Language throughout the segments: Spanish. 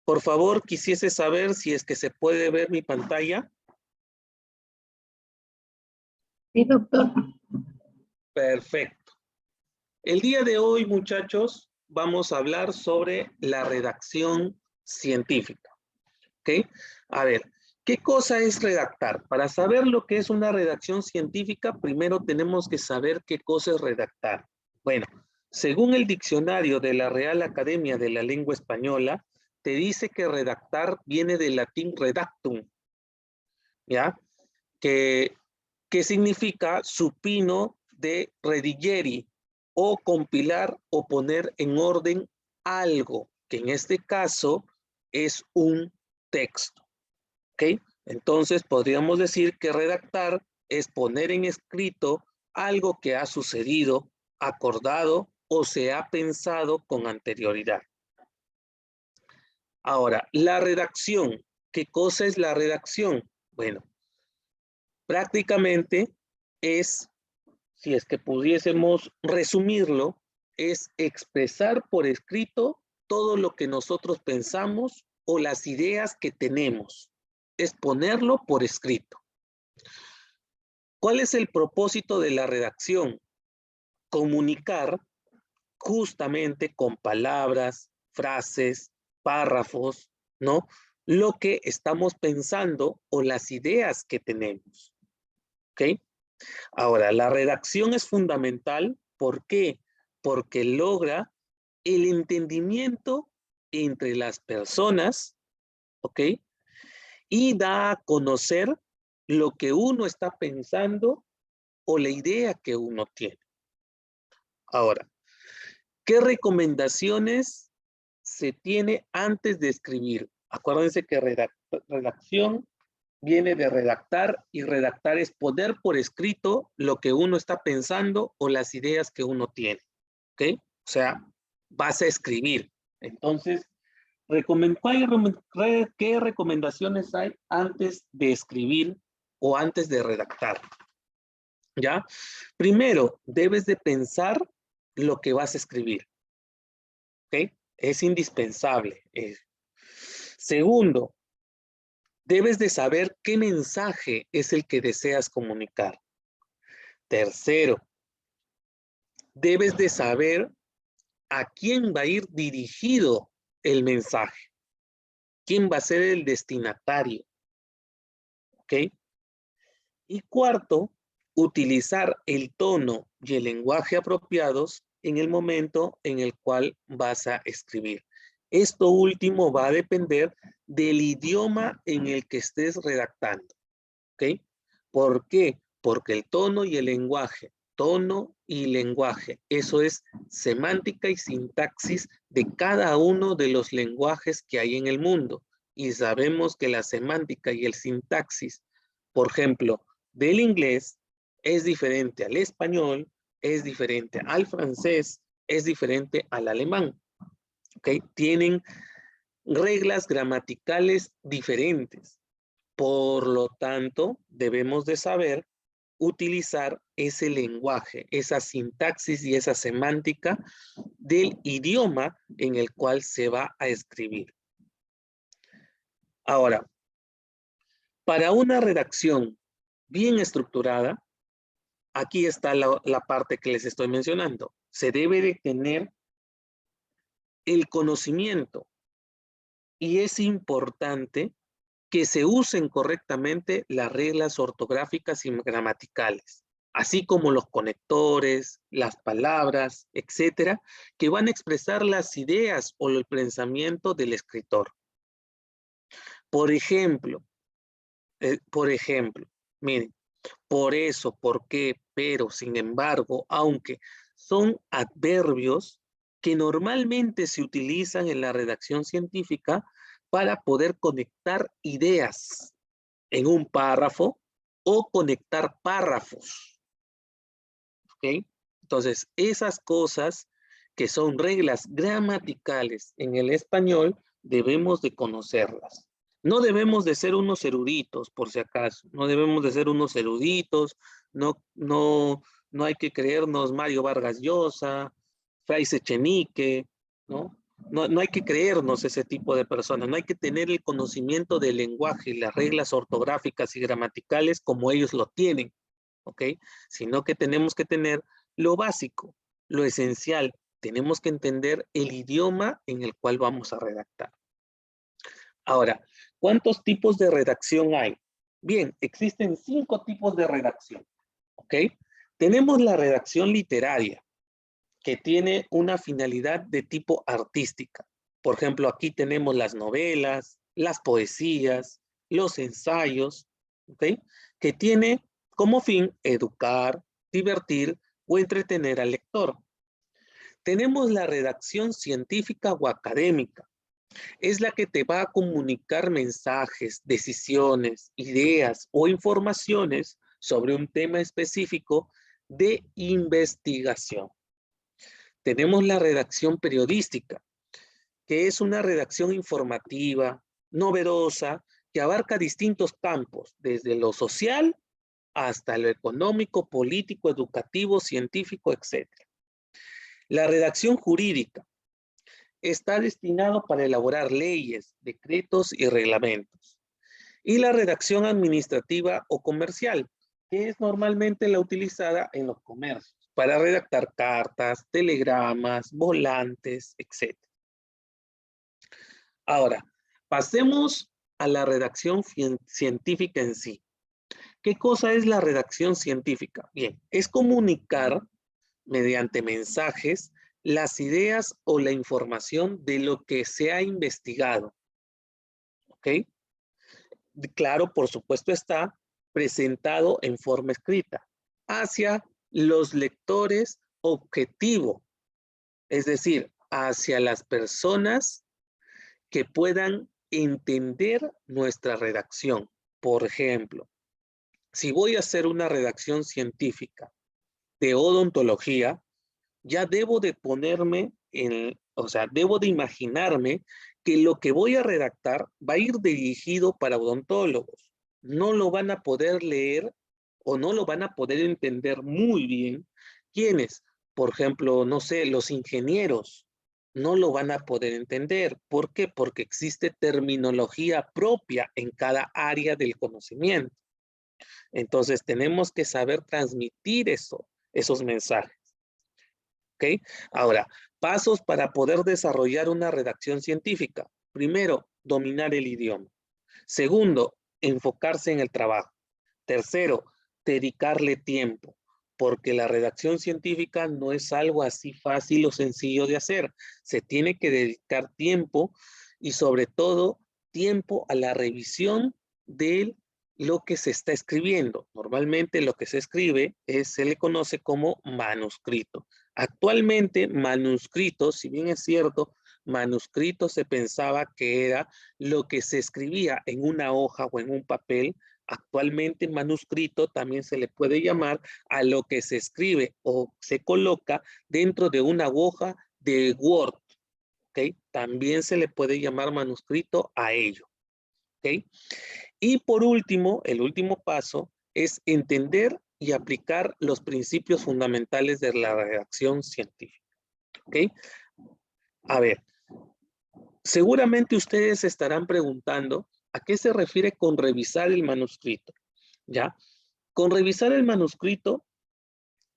Por favor, quisiese saber si es que se puede ver mi pantalla. Sí, doctor. Perfecto. El día de hoy, muchachos, vamos a hablar sobre la redacción científica. ¿Ok? A ver, ¿qué cosa es redactar? Para saber lo que es una redacción científica, primero tenemos que saber qué cosa es redactar. Bueno, según el diccionario de la Real Academia de la Lengua Española, te dice que redactar viene del latín redactum, ¿ya? Que significa supino de redigere o compilar o poner en orden algo, que en este caso es un texto. ¿Ok? Entonces podríamos decir que redactar es poner en escrito algo que ha sucedido, acordado o se ha pensado con anterioridad. Ahora, la redacción. ¿Qué cosa es la redacción? Bueno, prácticamente es, si es que pudiésemos resumirlo, es expresar por escrito todo lo que nosotros pensamos o las ideas que tenemos. Es ponerlo por escrito. ¿Cuál es el propósito de la redacción? Comunicar justamente con palabras, frases, párrafos, ¿no? Lo que estamos pensando o las ideas que tenemos. ¿Ok? Ahora, la redacción es fundamental. ¿Por qué? Porque logra el entendimiento entre las personas, ¿ok? Y da a conocer lo que uno está pensando o la idea que uno tiene. Ahora, ¿qué recomendaciones se tiene antes de escribir? Acuérdense que redacción viene de redactar y redactar es poner por escrito lo que uno está pensando o las ideas que uno tiene. ¿Ok? O sea, vas a escribir. Entonces, ¿qué recomendaciones hay antes de escribir o antes de redactar? ¿Ya? Primero, debes de pensar lo que vas a escribir. ¿Ok? Es indispensable. Segundo, debes de saber qué mensaje es el que deseas comunicar. Tercero, debes de saber a quién va a ir dirigido el mensaje. ¿Quién va a ser el destinatario? ¿Ok? Y cuarto, utilizar el tono y el lenguaje apropiados en el momento en el cual vas a escribir. Esto último va a depender del idioma en el que estés redactando. ¿Ok? ¿Por qué? Porque el tono y el lenguaje, eso es semántica y sintaxis de cada uno de los lenguajes que hay en el mundo. Y sabemos que la semántica y el sintaxis, por ejemplo, del inglés es diferente al español, es diferente al francés, es diferente al alemán. ¿Ok? Tienen reglas gramaticales diferentes. Por lo tanto, debemos de saber utilizar ese lenguaje, esa sintaxis y esa semántica del idioma en el cual se va a escribir. Ahora, para una redacción bien estructurada, aquí está la parte que les estoy mencionando. Se debe de tener el conocimiento y es importante que se usen correctamente las reglas ortográficas y gramaticales, así como los conectores, las palabras, etcétera, que van a expresar las ideas o el pensamiento del escritor. Por ejemplo, miren, por eso, por qué, pero, sin embargo, aunque son adverbios que normalmente se utilizan en la redacción científica para poder conectar ideas en un párrafo o conectar párrafos. ¿Ok? Entonces, esas cosas que son reglas gramaticales en el español, debemos de conocerlas. No debemos de ser unos eruditos, por si acaso. No debemos de ser unos eruditos. No hay que creernos Mario Vargas Llosa, Fray Echenique, ¿no? No hay que creernos ese tipo de personas, no hay que tener el conocimiento del lenguaje y las reglas ortográficas y gramaticales como ellos lo tienen, ¿ok? Sino que tenemos que tener lo básico, lo esencial. Tenemos que entender el idioma en el cual vamos a redactar. Ahora, ¿cuántos tipos de redacción hay? Bien, existen 5 tipos de redacción, ¿ok? Tenemos la redacción literaria, que tiene una finalidad de tipo artística. Por ejemplo, aquí tenemos las novelas, las poesías, los ensayos, ¿ok? Que tiene como fin educar, divertir o entretener al lector. Tenemos la redacción científica o académica. Es la que te va a comunicar mensajes, decisiones, ideas o informaciones sobre un tema específico de investigación. Tenemos la redacción periodística, que es una redacción informativa, novedosa, que abarca distintos campos, desde lo social hasta lo económico, político, educativo, científico, etc. La redacción jurídica está destinado para elaborar leyes, decretos y reglamentos. Y la redacción administrativa o comercial, que es normalmente la utilizada en los comercios para redactar cartas, telegramas, volantes, etc. Ahora, pasemos a la redacción científica en sí. ¿Qué cosa es la redacción científica? Bien, es comunicar mediante mensajes las ideas o la información de lo que se ha investigado. ¿Ok? Claro, por supuesto está presentado en forma escrita hacia los lectores objetivo, es decir, hacia las personas que puedan entender nuestra redacción. Por ejemplo, si voy a hacer una redacción científica de odontología, ya debo de ponerme debo de imaginarme que lo que voy a redactar va a ir dirigido para odontólogos. No lo van a poder leer o no lo van a poder entender muy bien. ¿Quiénes? Por ejemplo, no sé, los ingenieros no lo van a poder entender. ¿Por qué? Porque existe terminología propia en cada área del conocimiento. Entonces, tenemos que saber transmitir esos mensajes. ¿Ok? Ahora, pasos para poder desarrollar una redacción científica. Primero, dominar el idioma. Segundo, enfocarse en el trabajo. Tercero, dedicarle tiempo, porque la redacción científica no es algo así fácil o sencillo de hacer. Se tiene que dedicar tiempo y sobre todo tiempo a la revisión de lo que se está escribiendo. Normalmente lo que se escribe se le conoce como manuscrito. Actualmente, manuscritos, si bien es cierto, manuscrito se pensaba que era lo que se escribía en una hoja o en un papel. Actualmente, manuscrito también se le puede llamar a lo que se escribe o se coloca dentro de una hoja de Word. ¿Ok? También se le puede llamar manuscrito a ello. ¿Ok? Y por último, el último paso es entender y aplicar los principios fundamentales de la redacción científica. ¿Ok? A ver, seguramente ustedes se estarán preguntando a qué se refiere con revisar el manuscrito. ¿Ya? Con revisar el manuscrito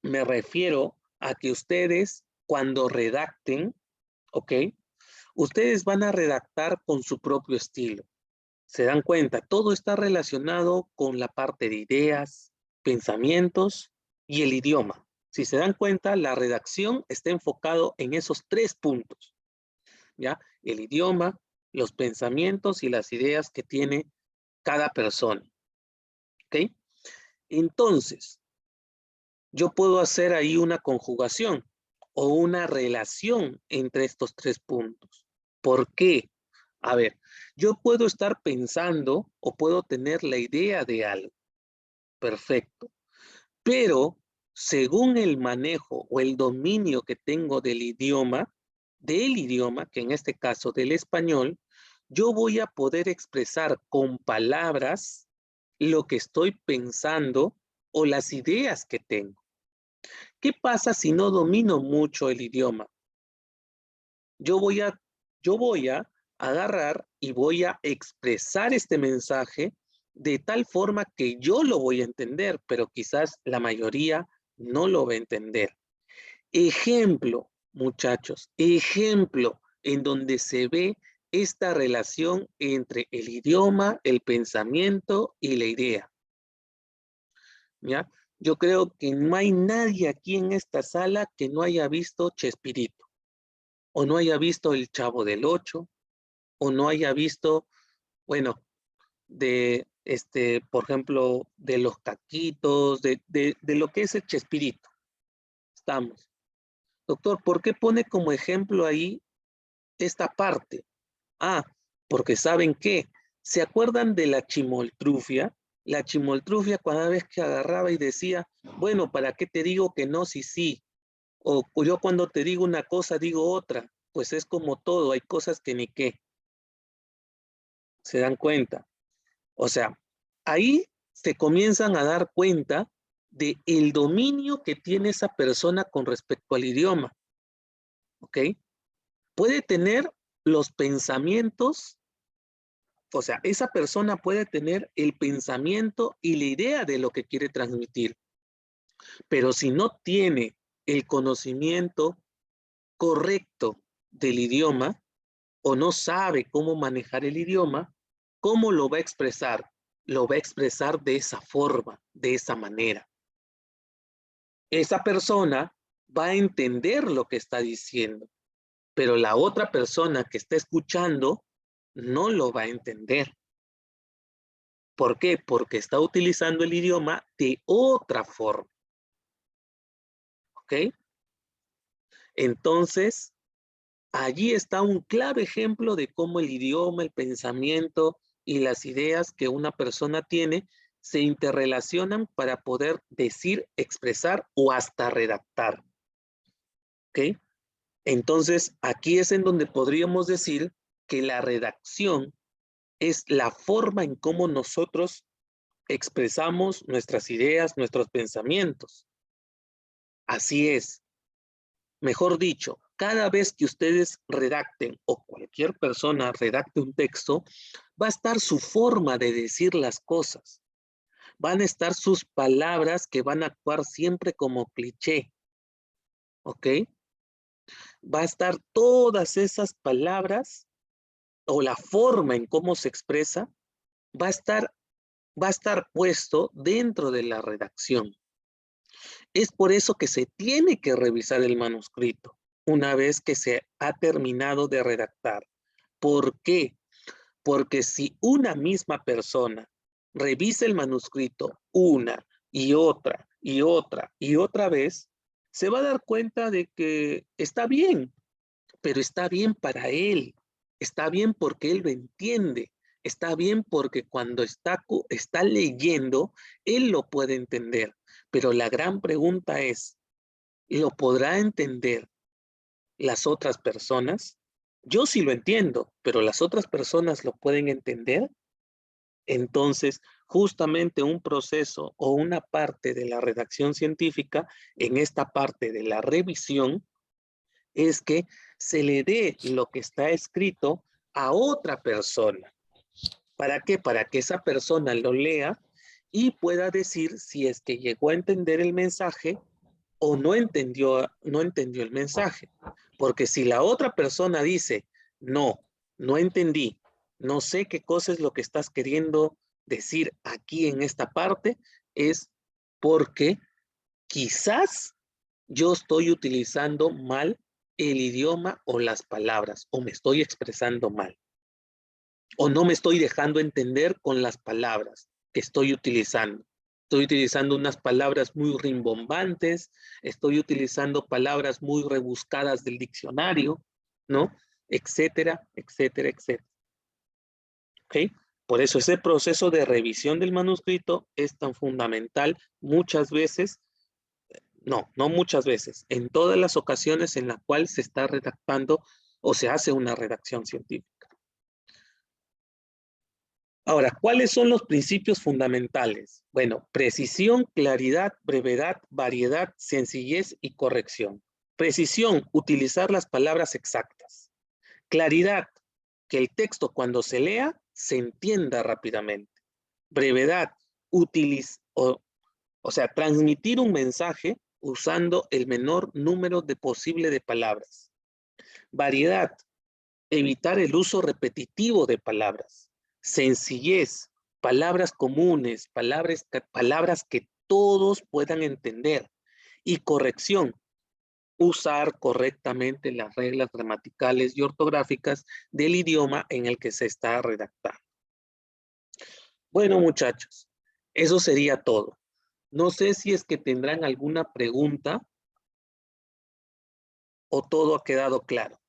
me refiero a que ustedes cuando redacten, ¿ok? Ustedes van a redactar con su propio estilo. Se dan cuenta, todo está relacionado con la parte de ideas, pensamientos y el idioma. Si se dan cuenta, la redacción está enfocado en esos 3 puntos, ¿ya? El idioma, los pensamientos y las ideas que tiene cada persona, ¿ok? Entonces, yo puedo hacer ahí una conjugación o una relación entre estos 3 puntos. ¿Por qué? A ver, yo puedo estar pensando o puedo tener la idea de algo. Perfecto. Pero según el manejo o el dominio que tengo del idioma, que en este caso del español, yo voy a poder expresar con palabras lo que estoy pensando o las ideas que tengo. ¿Qué pasa si no domino mucho el idioma? Yo voy a yo voy a agarrar y voy a expresar este mensaje de tal forma que yo lo voy a entender, pero quizás la mayoría no lo va a entender. Ejemplo, muchachos, ejemplo en donde se ve esta relación entre el idioma, el pensamiento y la idea. ¿Ya? Yo creo que no hay nadie aquí en esta sala que no haya visto Chespirito, o no haya visto El Chavo del Ocho, o no haya visto, bueno, por ejemplo, de los caquitos, de lo que es el Chespirito. Estamos. Doctor, ¿por qué pone como ejemplo ahí esta parte? Ah, porque ¿saben qué? ¿Se acuerdan de la chimoltrufia? La chimoltrufia cada vez que agarraba y decía, bueno, ¿para qué te digo que no si sí? O yo cuando te digo una cosa digo otra. Pues es como todo, hay cosas que ni qué. ¿Se dan cuenta? O sea, ahí se comienzan a dar cuenta de el dominio que tiene esa persona con respecto al idioma. ¿Ok? Puede tener los pensamientos, o sea, esa persona puede tener el pensamiento y la idea de lo que quiere transmitir, pero si no tiene el conocimiento correcto del idioma o no sabe cómo manejar el idioma, ¿cómo lo va a expresar? Lo va a expresar de esa forma, de esa manera. Esa persona va a entender lo que está diciendo, pero la otra persona que está escuchando no lo va a entender. ¿Por qué? Porque está utilizando el idioma de otra forma. ¿Ok? Entonces, allí está un claro ejemplo de cómo el idioma, el pensamiento y las ideas que una persona tiene se interrelacionan para poder decir, expresar o hasta redactar. ¿Ok? Entonces, aquí es en donde podríamos decir que la redacción es la forma en cómo nosotros expresamos nuestras ideas, nuestros pensamientos. Así es. Mejor dicho, cada vez que ustedes redacten o cualquier persona redacte un texto, va a estar su forma de decir las cosas. Van a estar sus palabras que van a actuar siempre como cliché. ¿Ok? Va a estar todas esas palabras o la forma en cómo se expresa, va a estar puesto dentro de la redacción. Es por eso que se tiene que revisar el manuscrito una vez que se ha terminado de redactar. ¿Por qué? Porque si una misma persona revisa el manuscrito una y otra y otra y otra vez, se va a dar cuenta de que está bien, pero está bien para él, está bien porque él lo entiende, está bien porque cuando está leyendo, él lo puede entender. Pero la gran pregunta es, ¿lo podrá entender las otras personas? Yo sí lo entiendo, pero las otras personas lo pueden entender. Entonces, justamente un proceso o una parte de la redacción científica, en esta parte de la revisión, es que se le dé lo que está escrito a otra persona. ¿Para qué? Para que esa persona lo lea y pueda decir si es que llegó a entender el mensaje o no entendió el mensaje. Porque si la otra persona dice, no entendí, no sé qué cosa es lo que estás queriendo decir aquí en esta parte, es porque quizás yo estoy utilizando mal el idioma o las palabras, o me estoy expresando mal, o no me estoy dejando entender con las palabras que estoy utilizando. Estoy utilizando unas palabras muy rimbombantes, estoy utilizando palabras muy rebuscadas del diccionario, ¿no? Etcétera, etcétera, etcétera. ¿Ok? Por eso ese proceso de revisión del manuscrito es tan fundamental muchas veces. No muchas veces, en todas las ocasiones en las cuales se está redactando o se hace una redacción científica. Ahora, ¿cuáles son los principios fundamentales? Bueno, precisión, claridad, brevedad, variedad, sencillez y corrección. Precisión, utilizar las palabras exactas. Claridad, que el texto cuando se lea se entienda rápidamente. Brevedad, o sea, transmitir un mensaje usando el menor número posible de palabras. Variedad, evitar el uso repetitivo de palabras. Sencillez, palabras comunes, palabras que todos puedan entender. Y corrección, usar correctamente las reglas gramaticales y ortográficas del idioma en el que se está redactando. Bueno, muchachos, eso sería todo. No sé si es que tendrán alguna pregunta o todo ha quedado claro.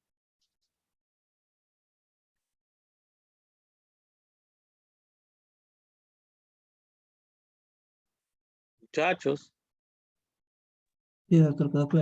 Muchachos. Sí, doctor, quedó claro.